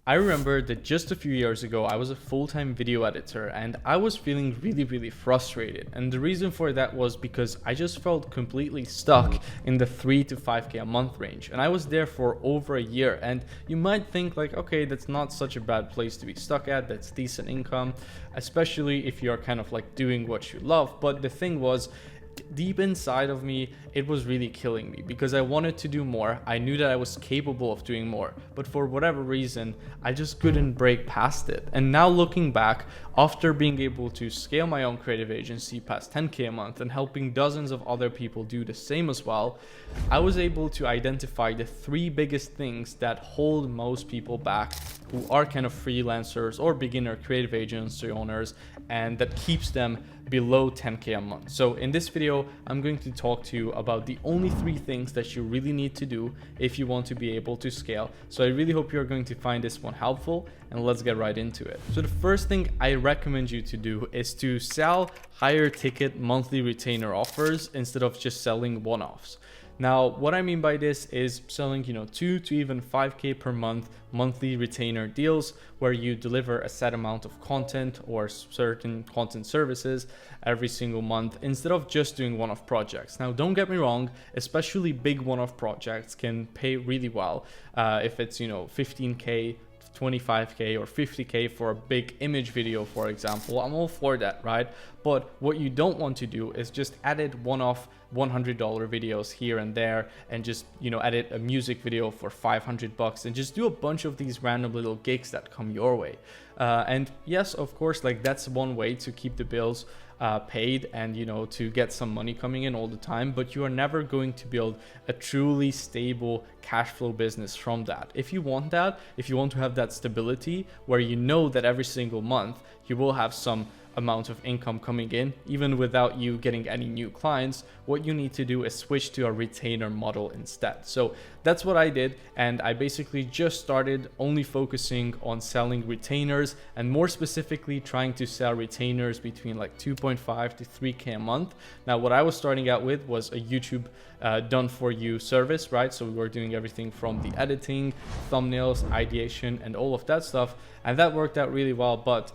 I remember that just a few years ago, I was a full-time video editor and I was feeling really frustrated. And the reason for that was because I just felt completely stuck in the 3 to 5K a month range. And I was there for over a year. And you might think like, okay, that's not such a bad place to be stuck at. That's decent income, especially if you're kind of like doing what you love. But the thing was, deep inside of me, it was really killing me because I wanted to do more. I knew that I was capable of doing more, but for whatever reason, I just couldn't break past it. And now looking back, after being able to scale my own creative agency past 10K a month and helping dozens of other people do the same as well, I was able to identify the 3 biggest things that hold most people back who are kind of freelancers or beginner creative agency owners, and that keeps them below 10K a month. So in this video, I'm going to talk to you about the only 3 things that you really need to do if you want to be able to scale. So I really hope you're going to find this one helpful, and let's get right into it. So the first thing I recommend you to do is to sell higher ticket monthly retainer offers instead of just selling one-offs. Now, what I mean by this is selling, 2 to even 5K per month monthly retainer deals where you deliver a set amount of content or certain content services every single month instead of just doing one-off projects. Now, don't get me wrong, especially big one-off projects can pay really well. If it's, 15K, 25K or 50K for a big image video, for example, I'm all for that, right? But what you don't want to do is just edit one-off $100 videos here and there and just, edit a music video for $500 and just do a bunch of these random little gigs that come your way. And yes, of course, like that's one way to keep the bills paid and to get some money coming in all the time, but you are never going to build a truly stable cash flow business from that. If you want that, if you want to have that stability where you know that every single month you will have some amount of income coming in, even without you getting any new clients, what you need to do is switch to a retainer model instead. So that's what I did. And I basically just started only focusing on selling retainers and more specifically trying to sell retainers between like 2.5 to 3K a month. Now, what I was starting out with was a YouTube done for you service, right? So we were doing everything from the editing, thumbnails, ideation, and all of that stuff. And that worked out really well, but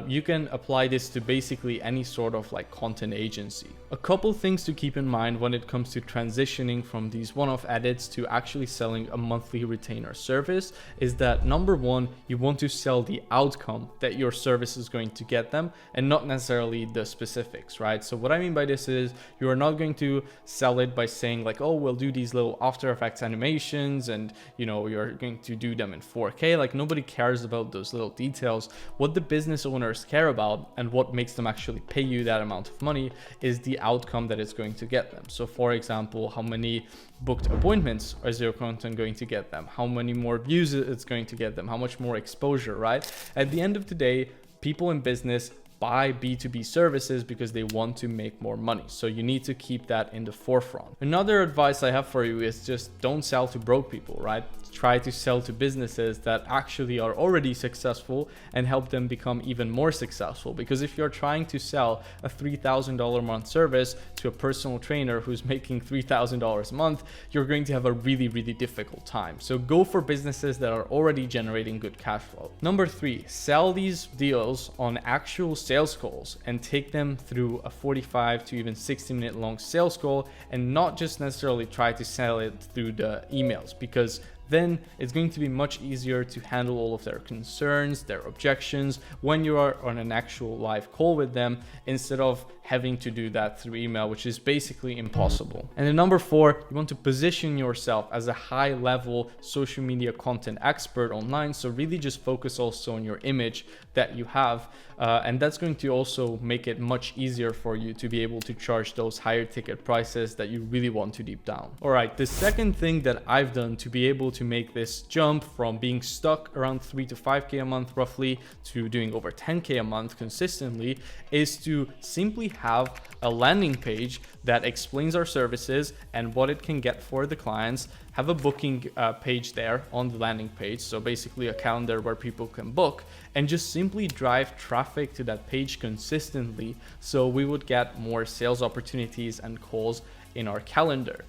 you can apply this to basically any sort of like content agency. A couple things to keep in mind when it comes to transitioning from these one-off edits to actually selling a monthly retainer service is that number one, you want to sell the outcome that your service is going to get them and not necessarily the specifics, right? So what I mean by this is you are not going to sell it by saying like, oh, we'll do these little After Effects animations and you're going to do them in 4K. Like nobody cares about those little details. What the business owners care about and what makes them actually pay you that amount of money is the outcome that it's going to get them. So for example, how many booked appointments is your content going to get them? How many more views it's going to get them? How much more exposure, right? At the end of the day, people in business buy B2B services because they want to make more money. So you need to keep that in the forefront. Another advice I have for you is just don't sell to broke people, right? Try to sell to businesses that actually are already successful and help them become even more successful. Because if you're trying to sell a $3,000 a month service to a personal trainer who's making $3,000 a month, you're going to have a really difficult time. So go for businesses that are already generating good cash flow. Number 3, sell these deals on actual sales calls and take them through a 45 to even 60-minute long sales call and not just necessarily try to sell it through the emails, because then it's going to be much easier to handle all of their concerns, their objections when you are on an actual live call with them instead of having to do that through email, which is basically impossible. And then number 4, you want to position yourself as a high level social media content expert online. So really just focus also on your image that you have. And that's going to also make it much easier for you to be able to charge those higher ticket prices that you really want to deep down. All right, the second thing that I've done to be able to make this jump from being stuck around 3 to 5K a month roughly to doing over 10K a month consistently is to simply have a landing page that explains our services and what it can get for the clients. Have a booking page there on the landing page. So basically a calendar where people can book and just simply drive traffic to that page consistently. So we would get more sales opportunities and calls in our calendar.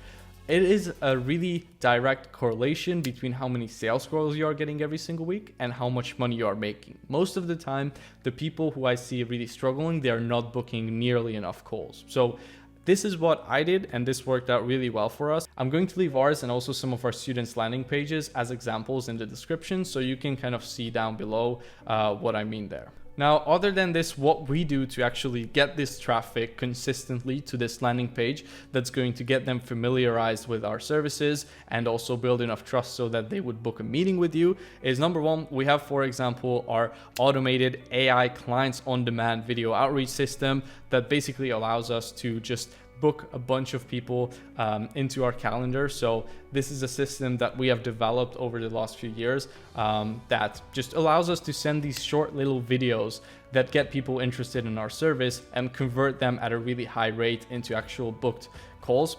it is a really direct correlation between how many sales calls you are getting every single week and how much money you are making. Most of the time, the people who I see really struggling, they are not booking nearly enough calls. So this is what I did, and this worked out really well for us. I'm going to leave ours and also some of our students' landing pages as examples in the description, so you can kind of see down below what I mean there. Now, other than this, what we do to actually get this traffic consistently to this landing page that's going to get them familiarized with our services and also build enough trust so that they would book a meeting with you is, number one, we have, for example, our automated AI clients on demand video outreach system that basically allows us to just book a bunch of people into our calendar. So this is a system that we have developed over the last few years that just allows us to send these short little videos that get people interested in our service and convert them at a really high rate into actual booked calls.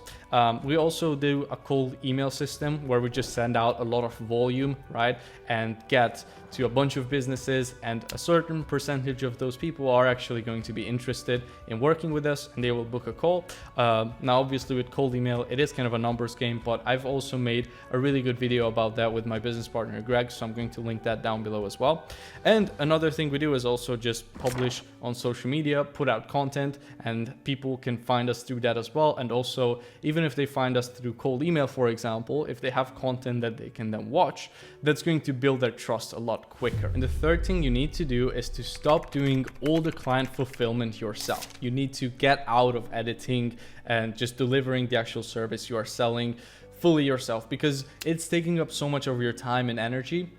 We also do a cold email system where we just send out a lot of volume, right? And get to a bunch of businesses, and a certain percentage of those people are actually going to be interested in working with us and they will book a call. Now, obviously with cold email, it is kind of a numbers game, but I've also made a really good video about that with my business partner, Greg. So I'm going to link that down below as well. And another thing we do is also just publish on social media, put out content, and people can find us through that as well. And also, even if they find us through cold email, for example, if they have content that they can then watch, that's going to build their trust a lot quicker. And the third thing you need to do is to stop doing all the client fulfillment yourself. You need to get out of editing and just delivering the actual service you are selling fully yourself, because it's taking up so much of your time and energy.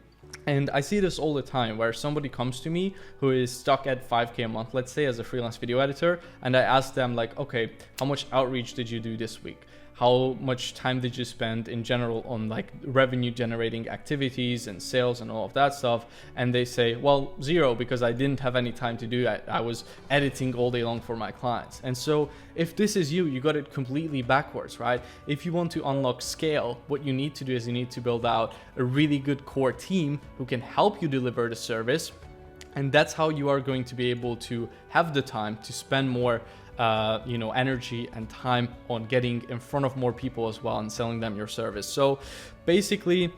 And I see this all the time where somebody comes to me who is stuck at 5K a month, let's say, as a freelance video editor, and I ask them like, okay, how much outreach did you do this week? How much time did you spend in general on like revenue generating activities and sales and all of that stuff? And they say, well, 0, because I didn't have any time to do that. I was editing all day long for my clients. And so if this is you got it completely backwards, right? If you want to unlock scale, what you need to do is you need to build out a really good core team who can help you deliver the service. And that's how you are going to be able to have the time to spend more energy and time on getting in front of more people as well and selling them your service. So basically,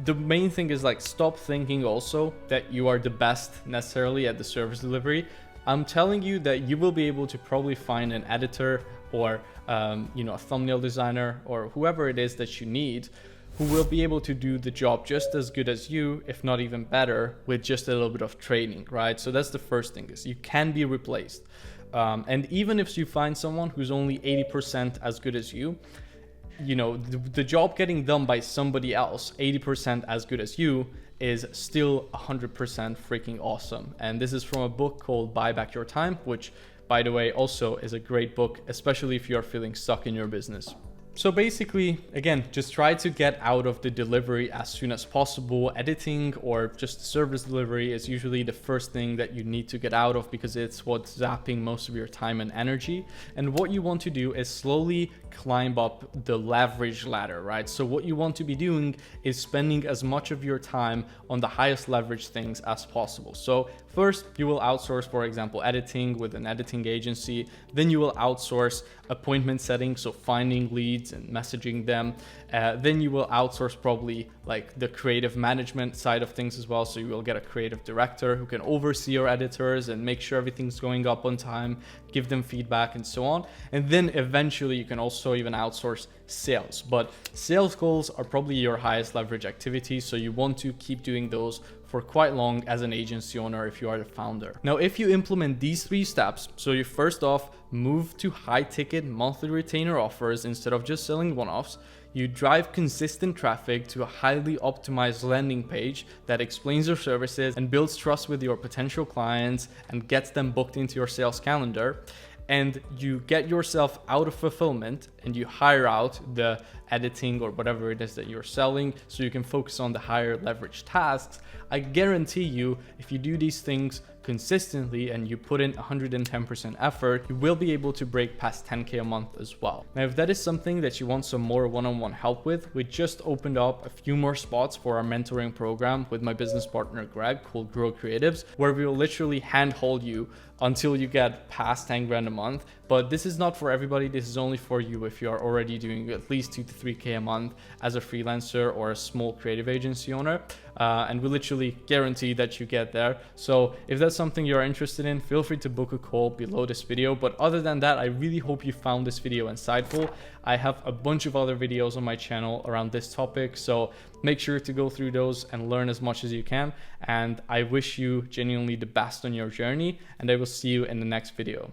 the main thing is like, stop thinking also that you are the best necessarily at the service delivery. I'm telling you that you will be able to probably find an editor or a thumbnail designer or whoever it is that you need, who will be able to do the job just as good as you, if not even better, with just a little bit of training, right? So that's the first thing, is you can be replaced. And even if you find someone who's only 80% as good as you, the job getting done by somebody else 80% as good as you is still 100% freaking awesome. And this is from a book called Buy Back Your Time, which, by the way, also is a great book, especially if you are feeling stuck in your business. So basically, again, just try to get out of the delivery as soon as possible. Editing or just service delivery is usually the first thing that you need to get out of, because it's what's zapping most of your time and energy. And what you want to do is slowly climb up the leverage ladder, right? So what you want to be doing is spending as much of your time on the highest leverage things as possible. So first, you will outsource, for example, editing with an editing agency. Then you will outsource appointment setting, so finding leads and messaging them. Then you will outsource probably like the creative management side of things as well. So you will get a creative director who can oversee your editors and make sure everything's going up on time, give them feedback and so on. And then eventually you can also even outsource sales. But sales calls are probably your highest leverage activity, so you want to keep doing those for quite long as an agency owner if you are the founder. Now, if you implement these 3 steps, so you first off move to high ticket monthly retainer offers instead of just selling one-offs, you drive consistent traffic to a highly optimized landing page that explains your services and builds trust with your potential clients and gets them booked into your sales calendar, and you get yourself out of fulfillment and you hire out the editing or whatever it is that you're selling so you can focus on the higher leverage tasks, I guarantee you, if you do these things consistently and you put in 110% effort, you will be able to break past 10K a month as well. Now, if that is something that you want some more one-on-one help with, we just opened up a few more spots for our mentoring program with my business partner Greg called Grow Creatives, where we will literally handhold you until you get past 10 grand a month. But this is not for everybody. This is only for you if you are already doing at least 2 to 3K a month as a freelancer or a small creative agency owner. And we literally guarantee that you get there. So if that's something you're interested in, feel free to book a call below this video. But other than that, I really hope you found this video insightful. I have a bunch of other videos on my channel around this topic, so make sure to go through those and learn as much as you can. And I wish you genuinely the best on your journey, and I will see you in the next video.